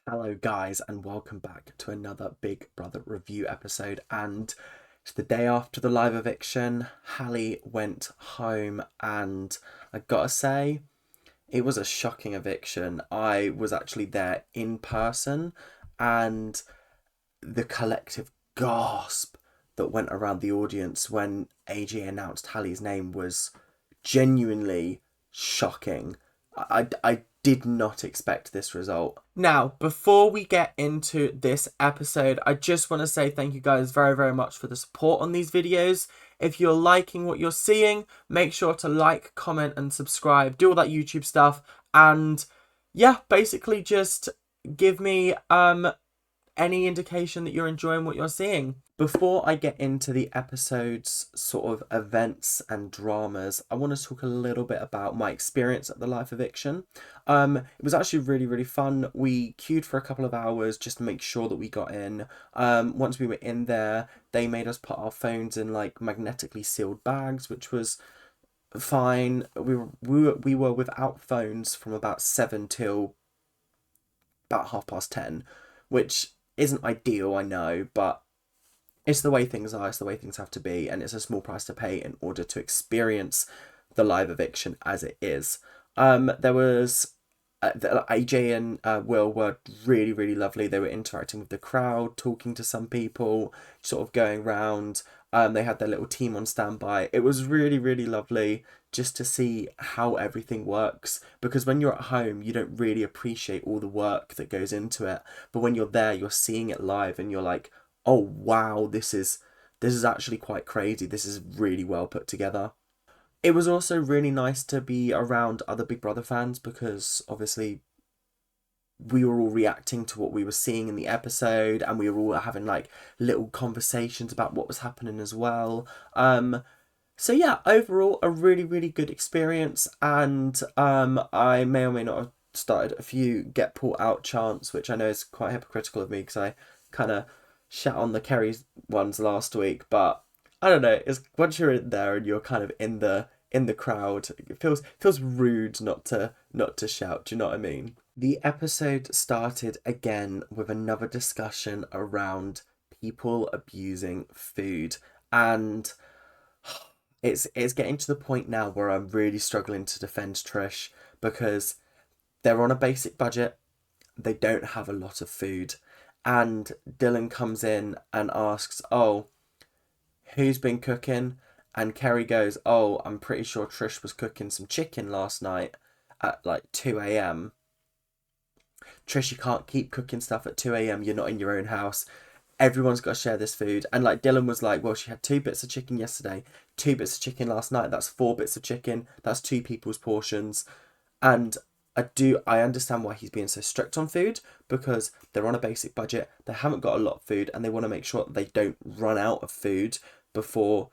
Hello, guys, and welcome back to another Big Brother review episode. And it's the day after the live eviction. Hallie went home, and I gotta say, it was a shocking eviction. I was actually there in person, and the collective gasp that went around the audience when AJ announced Hallie's name was genuinely shocking. I did not expect this result. Now, before we get into this episode, I just want to say thank you guys very, very much for the support on these videos. If you're liking what you're seeing, make sure to like, comment, and subscribe. Do all that YouTube stuff. And yeah, basically just give me any indication that you're enjoying what you're seeing. Before I get into the episode's sort of events and dramas, I want to talk a little bit about my experience at the live eviction. It was actually really, really fun. We queued for a couple of hours just to make sure that we got in. Once we were in there, they made us put our phones in like magnetically sealed bags, which was fine. We were without phones from about 7 till about 10:30, which isn't ideal, I know, but it's the way things are, it's the way things have to be, and it's a small price to pay in order to experience the live eviction as it is. There was AJ and Will were really, really lovely. They were interacting with the crowd, talking to some people, sort of going round. They had their little team on standby. It was really, really lovely just to see how everything works, because when you're at home you don't really appreciate all the work that goes into it, but when you're there you're seeing it live and you're like, oh wow, this is actually quite crazy. This is really well put together. It was also really nice to be around other Big Brother fans, because obviously we were all reacting to what we were seeing in the episode, and we were all having like little conversations about what was happening as well. So yeah, overall a really, really good experience, and I may or may not have started a few get pulled out chants, which I know is quite hypocritical of me because I kind of shat on the Kerry ones last week, but I don't know. It's once you're in there and you're kind of in the crowd, it feels rude not to shout. Do you know what I mean? The episode started again with another discussion around people abusing food, and it's getting to the point now where I'm really struggling to defend Trish, because they're on a basic budget. They don't have a lot of food, and Dylan comes in and asks, "Oh, who's been cooking?" And Kerry goes, "Oh, I'm pretty sure Trish was cooking some chicken last night at like 2 a.m. Trish, you can't keep cooking stuff at 2 a.m. You're not in your own house. Everyone's got to share this food." And like Dylan was like, "Well, she had 2 bits of chicken yesterday, 2 bits of chicken last night. That's 4 bits of chicken. That's two people's portions." And I understand why he's being so strict on food, because they're on a basic budget. They haven't got a lot of food, and they want to make sure that they don't run out of food before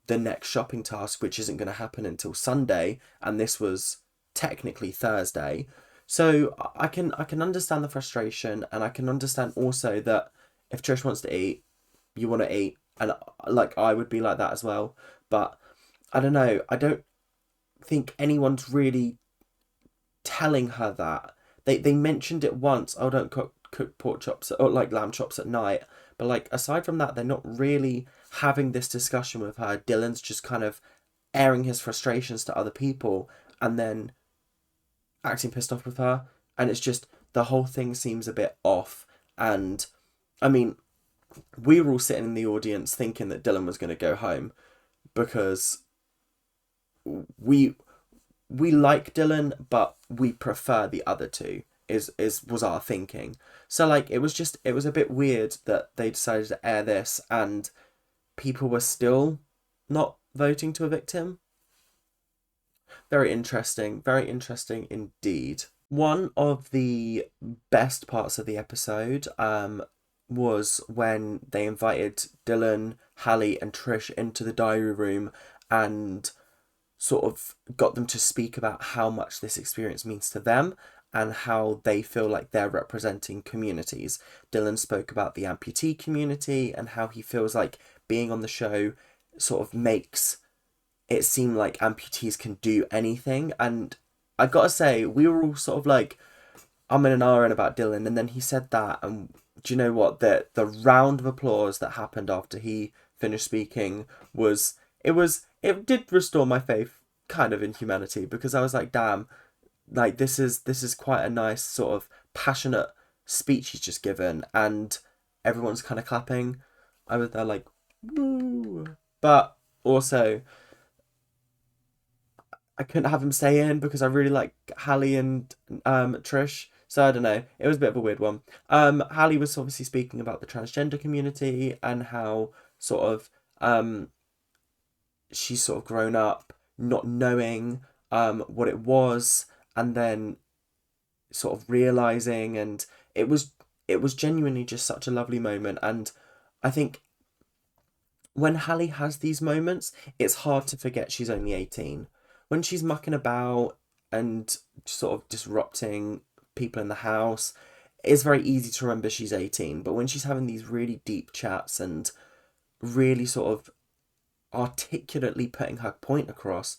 the next shopping task, which isn't going to happen until Sunday. And this was technically Thursday. So I can understand the frustration, and I can understand also that if Trish wants to eat, you want to eat, and like I would be like that as well. But I don't know. I don't think anyone's really telling her that. They mentioned it once. Oh, don't cook pork chops or like lamb chops at night. But like aside from that, they're not really having this discussion with her. Dylan's just kind of airing his frustrations to other people and then acting pissed off with her. And it's just the whole thing seems a bit off. And I mean, we were all sitting in the audience thinking that Dylan was going to go home, because we we like Dylan, but we prefer the other two. Is was our thinking. So like it was a bit weird that they decided to air this and people were still not voting to evict him. Very interesting indeed. One of the best parts of the episode was when they invited Dylan, Hallie, and Trish into the diary room and sort of got them to speak about how much this experience means to them and how they feel like they're representing communities. Dylan spoke about the amputee community and how he feels like being on the show sort of makes it seem like amputees can do anything. And I gotta say, we were all sort of like, I'm in an RN about Dylan, and then he said that, and do you know what? The round of applause that happened after he finished speaking it did restore my faith kind of in humanity, because I was like, damn, like this is quite a nice sort of passionate speech he's just given, and everyone's kind of clapping. I was there like, woo. But also, I couldn't have him stay in because I really like Hallie and Trish. So I don't know. It was a bit of a weird one. Hallie was obviously speaking about the transgender community and how sort of she's sort of grown up not knowing what it was, and then sort of realizing, and it was genuinely just such a lovely moment. And I think when Hallie has these moments, it's hard to forget she's only 18. When she's mucking about and sort of disrupting people in the house, it's very easy to remember she's 18. But when she's having these really deep chats and really sort of articulately putting her point across,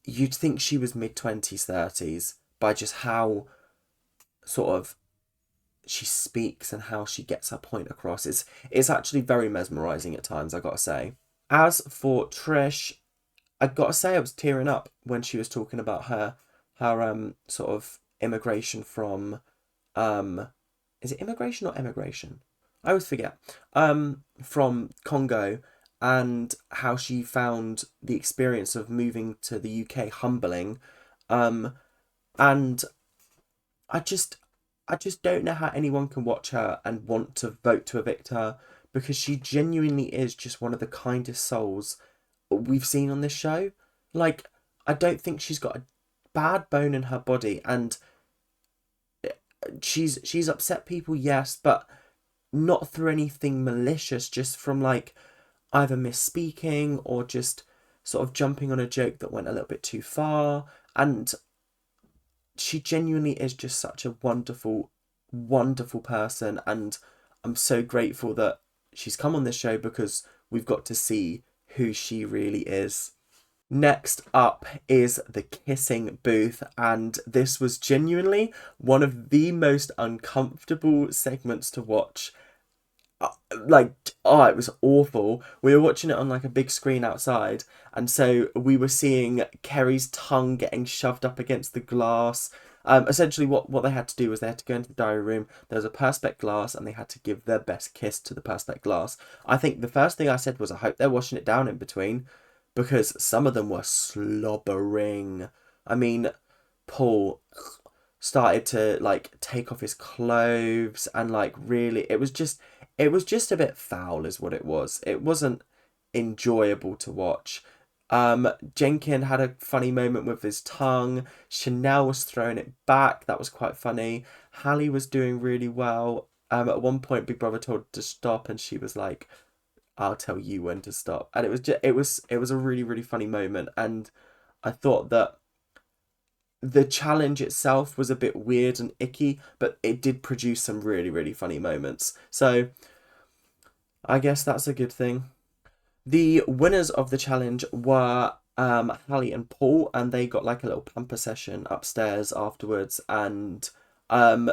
you'd think she was mid-20s, 30s, by just how sort of she speaks and how she gets her point across. It's actually very mesmerizing at times, I gotta say. As for Trish, I gotta say I was tearing up when she was talking about her sort of immigration from is it immigration or emigration? I always forget. From Congo, and how she found the experience of moving to the UK humbling. And I just I just don't know how anyone can watch her and want to vote to evict her, because she genuinely is just one of the kindest souls we've seen on this show. Like, I don't think she's got a bad bone in her body, and she's upset people, yes, but not through anything malicious, just from like either misspeaking or just sort of jumping on a joke that went a little bit too far. And she genuinely is just such a wonderful, wonderful person, and I'm so grateful that she's come on this show, because we've got to see who she really is. Next up is the kissing booth, and this was genuinely one of the most uncomfortable segments to watch. Like, oh, it was awful. We were watching it on like a big screen outside, and so we were seeing Kerry's tongue getting shoved up against the glass. Essentially what they had to do was they had to go into the diary room. There was a perspex glass, and they had to give their best kiss to the perspex glass. I think the first thing I said was, I hope they're washing it down in between, because some of them were slobbering. I mean, Paul started to like take off his clothes, and like really it was just a bit foul is what it was. It wasn't enjoyable to watch. Jenkin had a funny moment with his tongue. Chanel was throwing it back. That was quite funny. Hallie was doing really well. At one point, Big Brother told her to stop, and she was like, "I'll tell you when to stop." And it was a really really funny moment. And I thought that the challenge itself was a bit weird and icky, but it did produce some really really funny moments. So I guess that's a good thing. The winners of the challenge were Hallie and Paul, and they got like a little pamper session upstairs afterwards, and um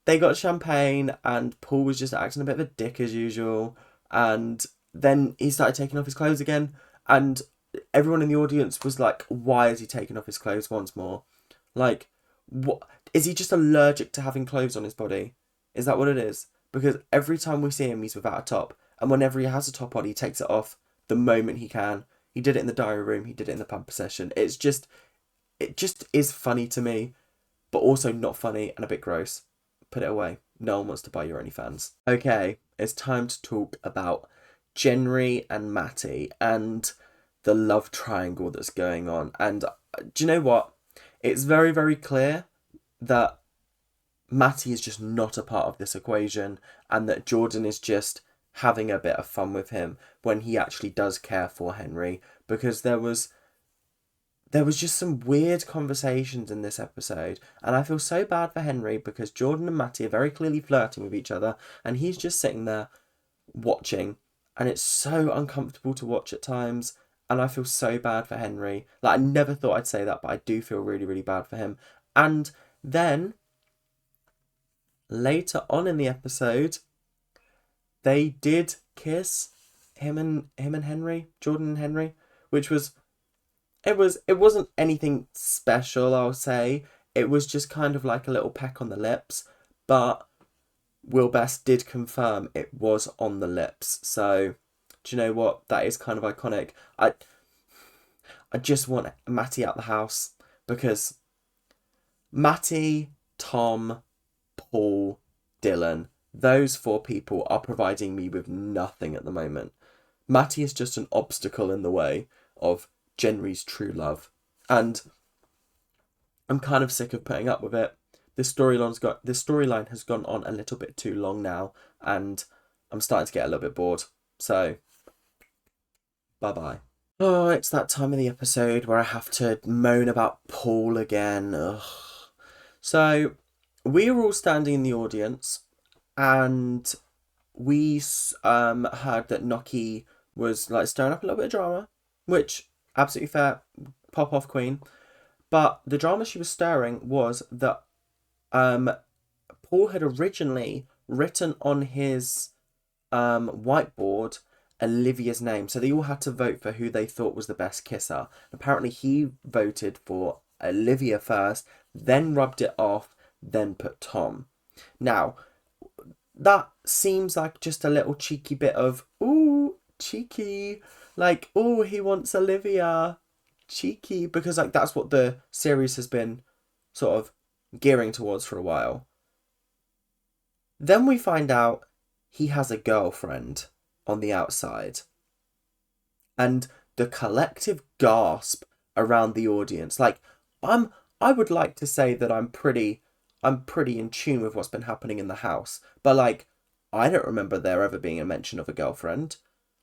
they got champagne, and Paul was just acting a bit of a dick as usual, and then he started taking off his clothes again, and everyone in the audience was like, why is he taking off his clothes once more? Like, what is he just allergic to having clothes on his body? Is that what it is? Because every time we see him, he's without a top, and whenever he has a top on, he takes it off the moment he can. He did it in the diary room. He did it in the pamper session. It just is funny to me, but also not funny and a bit gross. Put it away. No one wants to buy your OnlyFans. Okay, it's time to talk about Jenry and Matty and the love triangle that's going on. And do you know what? It's very, very clear that Matty is just not a part of this equation, and that Jordan is just having a bit of fun with him when he actually does care for Henry, because there was just some weird conversations in this episode, and I feel so bad for Henry, because Jordan and Matty are very clearly flirting with each other, and he's just sitting there watching, and it's so uncomfortable to watch at times, and I feel so bad for Henry. Like, I never thought I'd say that, but I do feel really, really bad for him. And Then, later on in the episode, they did kiss, him and Henry, Jordan and Henry, which was, it wasn't anything special, I'll say. It was just kind of like a little peck on the lips, but Will Best did confirm it was on the lips. So, do you know what? That is kind of iconic. I just want Matty out the house, because Matty, Tom, Paul, Dylan, those 4 people are providing me with nothing at the moment. Matty is just an obstacle in the way of Jenry's true love. And I'm kind of sick of putting up with it. This storyline has gone on a little bit too long now, and I'm starting to get a little bit bored. So, bye-bye. Oh, it's that time of the episode where I have to moan about Paul again. Ugh. So, we were all standing in the audience, and we heard that Noki was like stirring up a little bit of drama, which, absolutely fair, pop off queen. But the drama she was stirring was that Paul had originally written on his whiteboard Olivia's name. So they all had to vote for who they thought was the best kisser. Apparently he voted for Olivia first, then rubbed it off, then put Tom. Now, that seems like just a little cheeky bit of, ooh, cheeky. Like, ooh, he wants Olivia. Cheeky. Because, like, that's what the series has been sort of gearing towards for a while. Then we find out he has a girlfriend on the outside. And the collective gasp around the audience. Like, I would like to say that I'm pretty in tune with what's been happening in the house. But, like, I don't remember there ever being a mention of a girlfriend.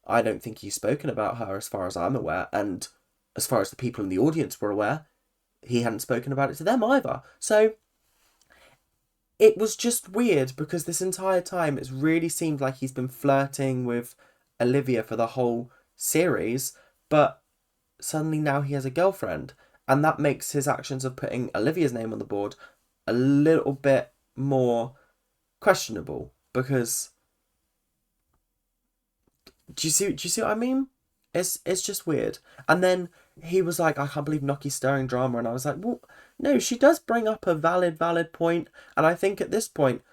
I don't think he's spoken about her as far as I'm aware. And as far as the people in the audience were aware, he hadn't spoken about it to them either. So it was just weird, because this entire time it's really seemed like he's been flirting with Olivia for the whole series, but suddenly now he has a girlfriend, and that makes his actions of putting Olivia's name on the board a little bit more questionable, because do you see what I mean? It's just weird. And then he was like, I can't believe Noki's stirring drama, and I was like, well, no, she does bring up a valid point, and I think at this point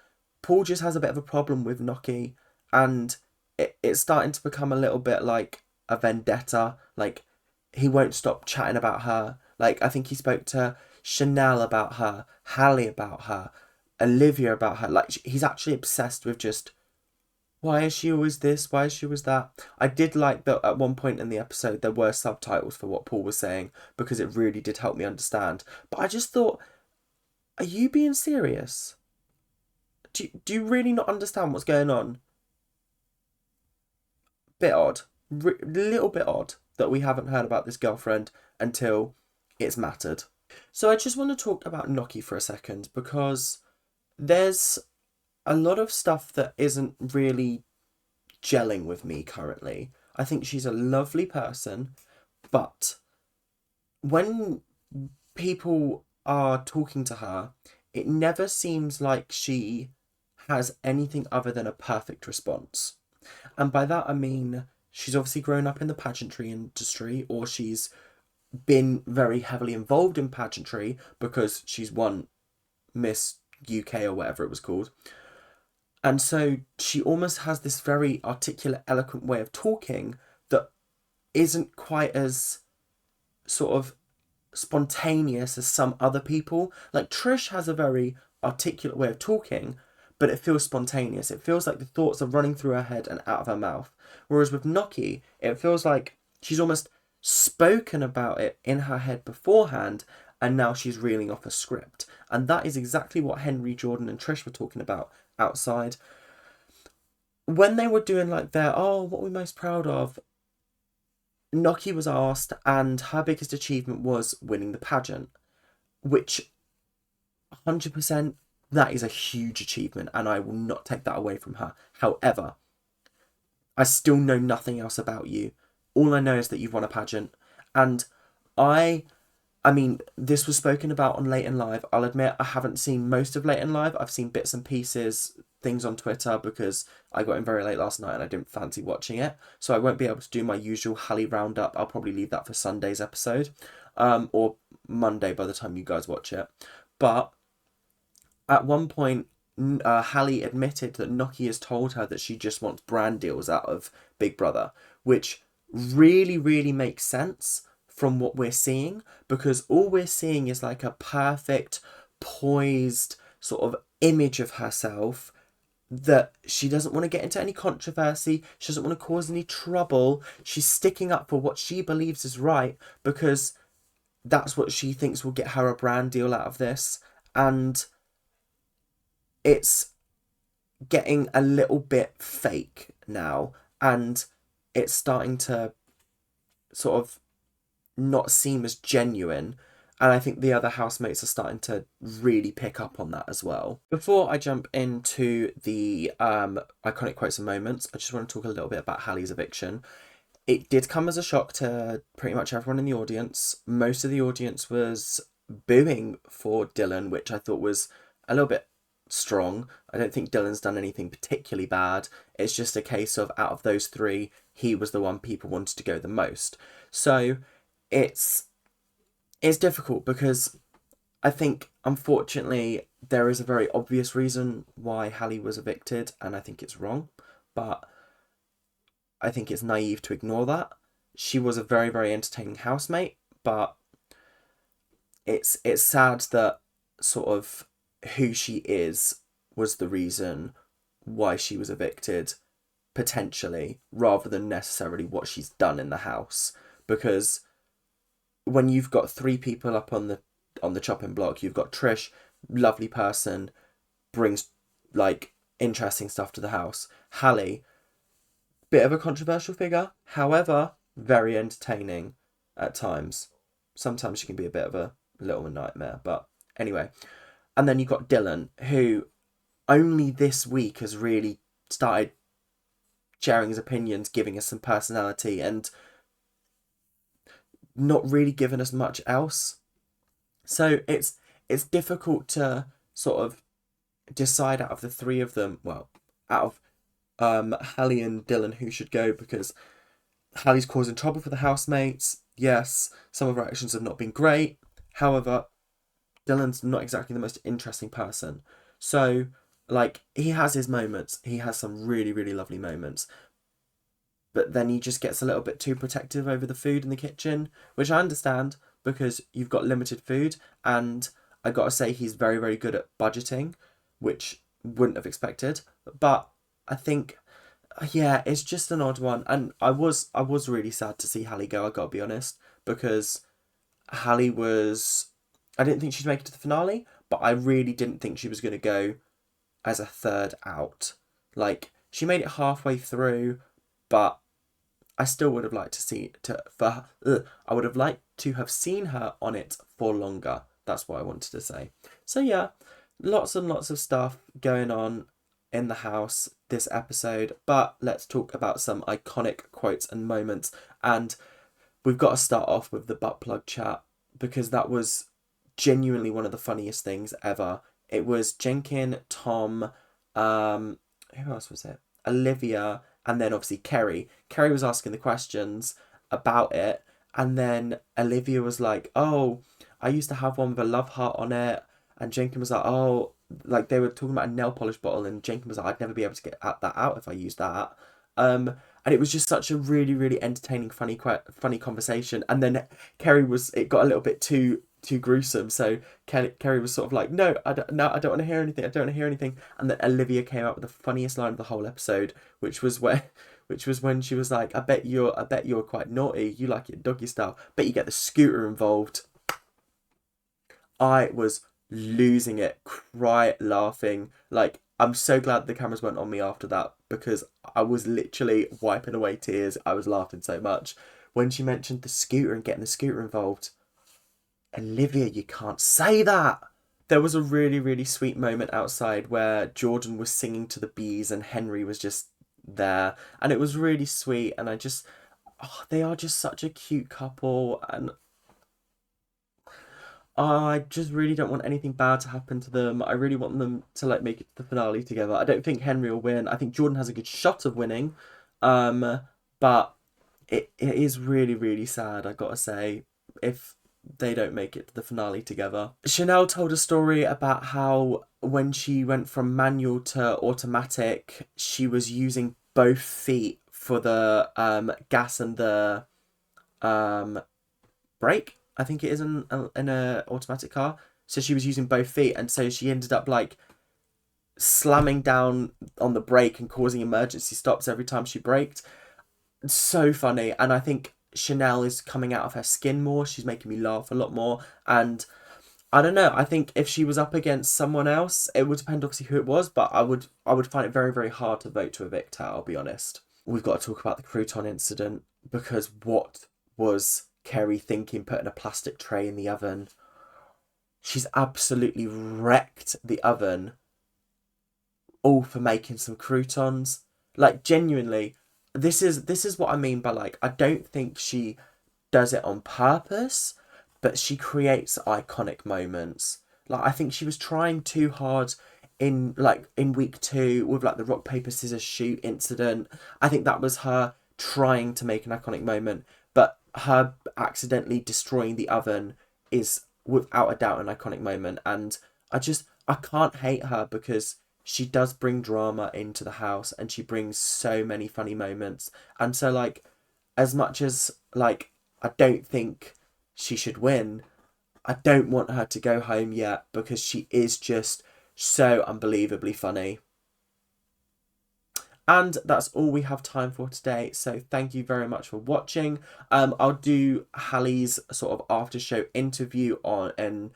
Paul just has a bit of a problem with Noki, and it's starting to become a little bit like a vendetta. Like, he won't stop chatting about her. Like, I think he spoke to Chanel about her, Hallie about her, Olivia about her. Like, he's actually obsessed with just, why is she always this? Why is she always that? I did like that at one point in the episode there were subtitles for what Paul was saying, because it really did help me understand. But I just thought, are you being serious? Do you really not understand what's going on? Bit odd. Little bit odd that we haven't heard about this girlfriend until it's mattered. So I just want to talk about Noki for a second, because there's a lot of stuff that isn't really gelling with me currently. I think she's a lovely person, but when people are talking to her, it never seems like she has anything other than a perfect response. And by that I mean, she's obviously grown up in the pageantry industry, or she's been very heavily involved in pageantry because she's won Miss UK or whatever it was called. And so she almost has this very articulate, eloquent way of talking that isn't quite as sort of spontaneous as some other people. Like, Trish has a very articulate way of talking, but it feels spontaneous. It feels like the thoughts are running through her head and out of her mouth. Whereas with Noki, it feels like she's almost spoken about it in her head beforehand, and now she's reeling off a script. And that is exactly what Henry, Jordan and Trish were talking about outside. When they were doing like their, what we're most proud of, Noki was asked, and her biggest achievement was winning the pageant, which 100%, that is a huge achievement, and I will not take that away from her. However, I still know nothing else about you. All I know is that you've won a pageant, and I I mean, this was spoken about on Late and Live. I'll admit I haven't seen most of Late and Live. I've seen bits and pieces, things on Twitter, because I got in very late last night and I didn't fancy watching it. So I won't be able to do my usual Hallie roundup. I'll probably leave that for Sunday's episode, or Monday by the time you guys watch it. But at one point, Hallie admitted that Noki has told her that she just wants brand deals out of Big Brother, which really, really makes sense from what we're seeing, because all we're seeing is like a perfect, poised sort of image of herself, that she doesn't want to get into any controversy, she doesn't want to cause any trouble, she's sticking up for what she believes is right, because that's what she thinks will get her a brand deal out of this. And it's getting a little bit fake now, and it's starting to sort of not seem as genuine. And I think the other housemates are starting to really pick up on that as well. Before I jump into the iconic quotes and moments, I just want to talk a little bit about Hallie's eviction. It did come as a shock to pretty much everyone in the audience. Most of the audience was booing for Dylan, which I thought was a little bit strong. I don't think Dylan's done anything particularly bad. It's just a case of, out of those three, he was the one people wanted to go the most. So it's difficult, because I think, unfortunately, there is a very obvious reason why Hallie was evicted, and I think it's wrong, but I think it's naive to ignore that. She was a very, very entertaining housemate, but it's sad that sort of who she is was the reason why she was evicted, potentially, rather than necessarily what she's done in the house. Because when you've got three people up on the chopping block, you've got Trish, lovely person, brings like interesting stuff to the house. Hallie, bit of a controversial figure, however, very entertaining at times. Sometimes she can be a bit of a little nightmare, but anyway. And then you've got Dylan, who only this week has really started sharing his opinions, giving us some personality, and not really giving us much else. So it's difficult to sort of decide out of the three of them, well, out of Hallie and Dylan, who should go, because Hallie's causing trouble for the housemates. Yes, some of her actions have not been great. However, Dylan's not exactly the most interesting person. So, like, he has his moments. He has some really, really lovely moments. But then he just gets a little bit too protective over the food in the kitchen, which I understand, because you've got limited food. And I gotta say, he's very, very good at budgeting, which wouldn't have expected. But I think, yeah, it's just an odd one. And I was really sad to see Hallie go, I gotta be honest, because Hallie was, I didn't think she'd make it to the finale, but I really didn't think she was going to go as a third out. Like, she made it halfway through, but I still would have liked to see I would have liked to have seen her on it for longer. That's what I wanted to say. So yeah, lots and lots of stuff going on in the house this episode, but let's talk about some iconic quotes and moments. And we've got to start off with the butt plug chat, because that was genuinely one of the funniest things ever. It was Jenkin, Tom, who else was it? Olivia, and then obviously Kerry. Kerry was asking the questions about it, and then Olivia was like, "Oh, I used to have one with a love heart on it," and Jenkin was like, "Oh," like they were talking about a nail polish bottle, and Jenkin was like, "I'd never be able to get that out if I used that." And it was just such a really, really entertaining, funny conversation. And then it got a little bit too gruesome. So Kerry was sort of like, "No, I don't want to hear anything. I don't want to hear anything." And then Olivia came out with the funniest line of the whole episode, which was when she was like, I bet you're quite naughty. You like it doggy style. Bet you get the scooter involved." I was losing it, laughing. Like, I'm so glad the cameras weren't on me after that, because I was literally wiping away tears. I was laughing so much. When she mentioned the scooter and getting the scooter involved, Olivia, you can't say that. There was a really, really sweet moment outside where Jordan was singing to the bees and Henry was just there. And it was really sweet. And they are just such a cute couple. And I just really don't want anything bad to happen to them. I really want them to like make it to the finale together. I don't think Henry will win. I think Jordan has a good shot of winning. But it is really, really sad, I gotta say, if they don't make it to the finale together. Chanel told a story about how when she went from manual to automatic, she was using both feet for the gas and the brake. I think it is in a automatic car. So she was using both feet, and so she ended up like slamming down on the brake and causing emergency stops every time she braked. So funny. And I think Chanel is coming out of her skin more. She's making me laugh a lot more. And I don't know. I think if she was up against someone else, it would depend obviously who it was, but I would find it very, very hard to vote to evict her, I'll be honest. We've got to talk about the crouton incident, because what was Kerry thinking putting a plastic tray in the oven? She's absolutely wrecked the oven, all for making some croutons. Like, genuinely, this is what I mean by, like, I don't think she does it on purpose, but she creates iconic moments. Like, I think she was trying too hard in week 2 with like the rock paper scissors shoot incident. I think that was her trying to make an iconic moment, but her accidentally destroying the oven is without a doubt an iconic moment. And I can't hate her, because she does bring drama into the house, and she brings so many funny moments. And so, like, as much as like I don't think she should win, I don't want her to go home yet, because she is just so unbelievably funny. And that's all we have time for today. So thank you very much for watching. I'll do Hallie's sort of after show interview in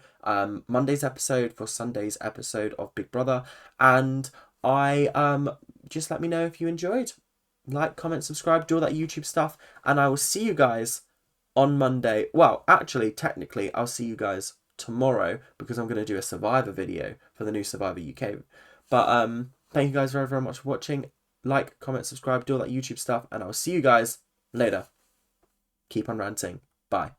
Monday's episode for Sunday's episode of Big Brother. And just let me know if you enjoyed. Like, comment, subscribe, do all that YouTube stuff. And I will see you guys on Monday. Well, actually, technically, I'll see you guys tomorrow, because I'm going to do a Survivor video for the new Survivor UK. But thank you guys very, very much for watching. Like, comment, subscribe, do all that YouTube stuff, and I'll see you guys later. Keep on ranting. Bye.